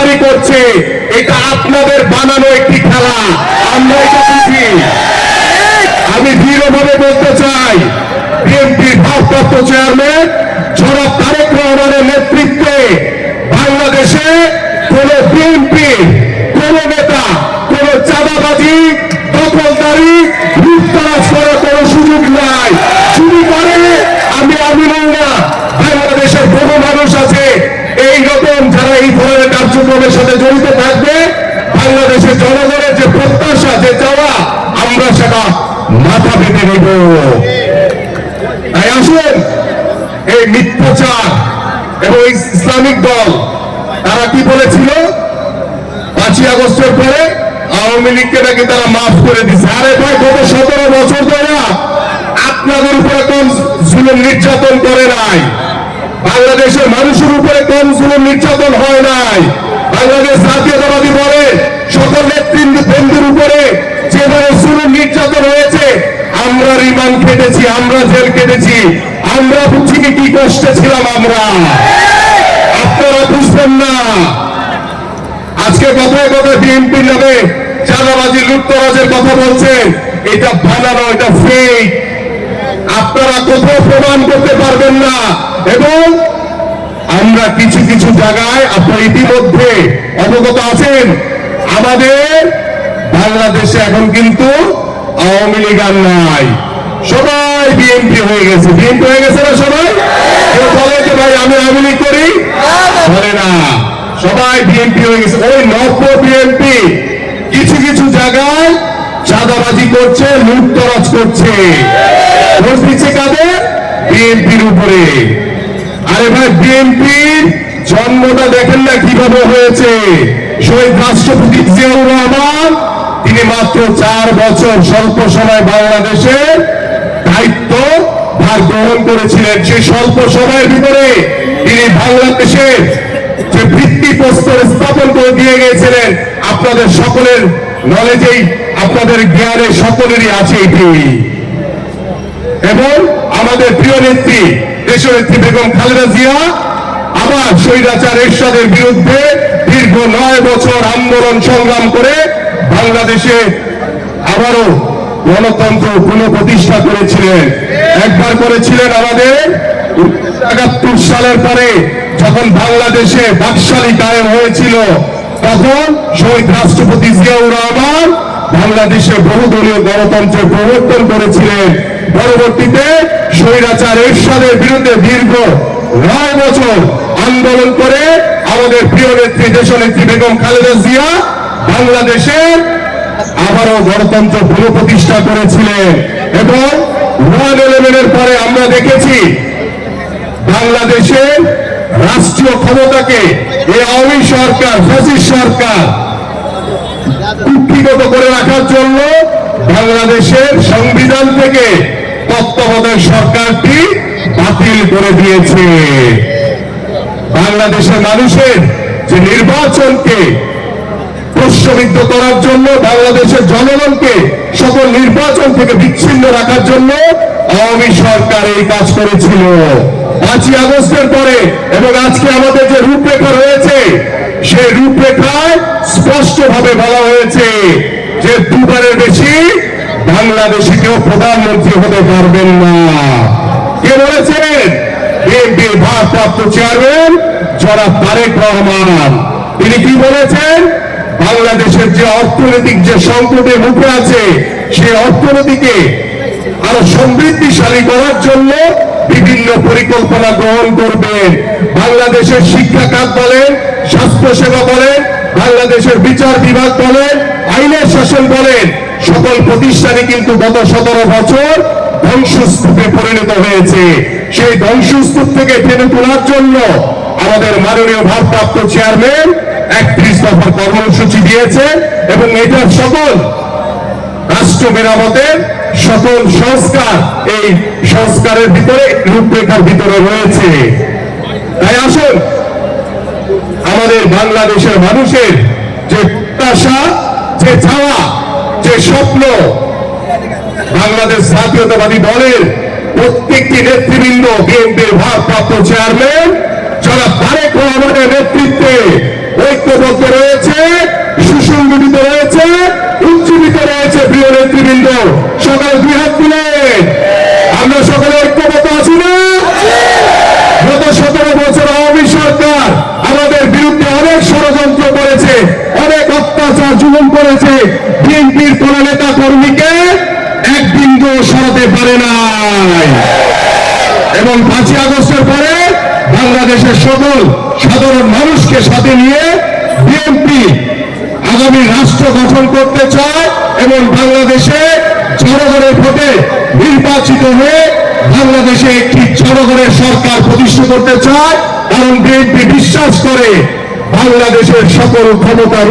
চাঁদাবাজি করছে, এটা আপনাদের বানানো একটি খেলা, আমরা এটা বুঝি। আমি দৃঢ়ভাবে বলতে চাই, বিএনপির ভারপ্রাপ্ত চেয়ারম্যান জনাব তারেক রহমানের নেতৃত্বে বাংলাদেশে কোন বিএনপি, কোন নেতা, কোন চাঁদাবাজি, দখলদারি, লুটতরাজ করার কোন সুযোগ নাই। চুরি করে আমি না, বাংলাদেশের বহু মানুষ আছে এই রকম যারা এই ধরনের কার্যক্রমের সাথে জড়িত থাকবে। বাংলাদেশের জনগণের যে প্রত্যাশা, যে চাওয়া, আমরা সেটা মাথা পেতে নেব। তাই আসুন, এই মিথ্যাচার এবং ইসলামিক দল তারা কি বলেছিল 5ই আগস্টের পরে আওয়ামী লীগকে নাকি তারা মাফ করে দিচ্ছে। আরে ভাই, গত 17 বছর ধরে আপনাদের উপরে কম জুলুম নির্যাতন করে নাই, বাংলাদেশের মানুষের উপরে কম জুলুম নির্যাতন হয় নাই। বাংলাদেশ জাতীয়তাবাদী বলে সকল নেতৃবৃন্দের উপরে যেভাবে জুলুম নির্যাতন হয়েছে, আমরা রিমান্ড কেটেছি, আমরা জেল কেটেছি, আমরা বুঝি কি কষ্টে ছিলাম আমরা। আপনারা বুঝবেন না। আজকে কথায় কথায় বিএনপির নামে চাঁদাবাজি, লুটতরাজের কথা বলছেন, এটা বানানো, এটা ফেক। আপনারা কোথাও প্রমাণ করতে পারবেন না। এবং আমরা কিছু কিছু জায়গায়, আপনারা ইতিমধ্যে অবগত আছেন, আমাদের বাংলাদেশে এখন কিন্তু আওয়ামী লীগ আর নাই, সবাই বিএনপি হয়ে গেছে। বিএনপি হয়ে গেছে না সবাই? কেউ বলে যে ভাই আমি আওয়ামী লীগ করি? বলে না, সবাই বিএনপি হয়ে গেছে। ওই নব্য বিএনপি কিছু কিছু জায়গায় চাঁদাবাজি করছে, লুটতরাজ করছে। ভোট দিচ্ছে কাদের? বিএনপির উপরে। আরে ভাই, বিএনপির জন্মটা দেখেন না কিভাবে হয়েছে। শহীদ রাষ্ট্রপতি জিয়াউর রহমান তিনি মাত্র 4 বছর স্বল্প সময় বাংলাদেশের দায়িত্ব ভার গ্রহণ করেছিলেন। সেই স্বল্প সময়ের ভিতরে তিনি বাংলাদেশের যে ভিত্তিপ্রস্তর স্থাপন করে দিয়ে গিয়েছিলেন, আপনাদের সকলের নলেজেই, আপনাদের জ্ঞানে সকলেরই আছে এটি। এবং আমাদের প্রিয় নেত্রী, দেশনেত্রী বেগম খালেদা জিয়া আবার স্বৈরাচার এরশাদের বিরুদ্ধে দীর্ঘ 9 বছর আন্দোলন সংগ্রাম করে বাংলাদেশে আবারও গণতন্ত্র পুনঃপ্রতিষ্ঠা করেছিলেন। একবার করেছিলেন আমাদের 1971 সালের পরে, যখন বাংলাদেশে বাকশালী কায়েম হয়েছিল, তখন শহীদ রাষ্ট্রপতি জিয়াউর রহমান বাংলাদেশে বহুদলীয় গণতন্ত্রের প্রবর্তন করেছিলেন। পরবর্তীতে স্বৈরাচার এরশাদের বিরুদ্ধে দীর্ঘ 9 বছর আন্দোলন করে আমাদের প্রিয় নেত্রী, দেশনেত্রী বেগম খালেদা জিয়া বাংলাদেশে আবারও গণতন্ত্র পুনঃপ্রতিষ্ঠা করেছিলেন। এবং 9/11-এর পরে আমরা দেখেছি বাংলাদেশের রাষ্ট্রীয় ক্ষমতাকে এই আওয়ামী সরকার, ফ্যাসিস্ট সরকার কুক্ষিগত করে রাখার জন্য বাংলাদেশের সংবিধান থেকে তত্ত্বাবধায়ক সরকারটি বাতিল করে দিয়েছে। বাংলাদেশের মানুষের যে নির্বাচনকে প্রশ্নবিদ্ধ করার জন্য, বাংলাদেশের জনগণকে সকল নির্বাচন থেকে বিচ্ছিন্ন রাখার জন্য আওয়ামী সরকার এই কাজ করেছিল। 5ই আগস্টের পরে এবং আজকে আমাদের যে রূপরেখা রয়েছে, সেই রূপরেখায় স্পষ্টভাবে বলা হয়েছে যে 2বারের বেশি বাংলাদেশে কেউ প্রধানমন্ত্রী হতে পারবেন না। কে বলেছেন? বিএনপির ভারপ্রাপ্ত চেয়ারম্যান জনাব তারেক রহমান। তিনি কি বলেছেন? বাংলাদেশের যে অর্থনৈতিক যে সংকটের মুখে আছে, সেই অর্থনীতিকে আরো সমৃদ্ধিশালী করার জন্য বিভিন্ন পরিকল্পনা গ্রহণ করবেন। বাংলাদেশের শিক্ষা খাত বলেন, স্বাস্থ্য সেবা বলেন, বাংলাদেশের বিচার বিভাগ বলেন, আইনের শাসন বলেন, সকল প্রতিষ্ঠানে কিন্তু গত 17 বছর ধ্বংসস্তূপে পরিণত হয়েছে। সেই ধ্বংসস্তূপ থেকে টেনে তোলার জন্য আমাদের মাননীয় ভারপ্রাপ্ত চেয়ারম্যান 31 দফার কর্মসূচি দিয়েছে এবং এটার সকল রাষ্ট্র মেরামতের সকল সংস্কার এই সংস্কারের ভিতরে, রূপরেখার ভিতরে রয়েছে। তাই আসুন, আমাদের বাংলাদেশের মানুষের যে প্রত্যাশা, যে চাওয়া, যে স্বপ্ন, বাংলাদেশ জাতীয়তাবাদী দলের প্রত্যেকটি নেতৃবৃন্দ, বিএনপির ভারপ্রাপ্ত চেয়ারম্যান জনাব তারেক রহমানের নেতৃত্বে ঐক্যবদ্ধ চাই। এবং 5ই আগস্টের পরে বাংলাদেশের সকল সাধারণ মানুষকে সাথে নিয়ে বিএনপি আগামী রাষ্ট্র গঠন করতে চায় এবং বাংলাদেশে জনগণের ভোটে নির্বাচিত হয়ে বাংলাদেশে একটি জনগণের সরকার প্রতিষ্ঠা করতে চায়। কারণ বিএনপি বিশ্বাস করে বাংলাদেশের সকল ক্ষমতার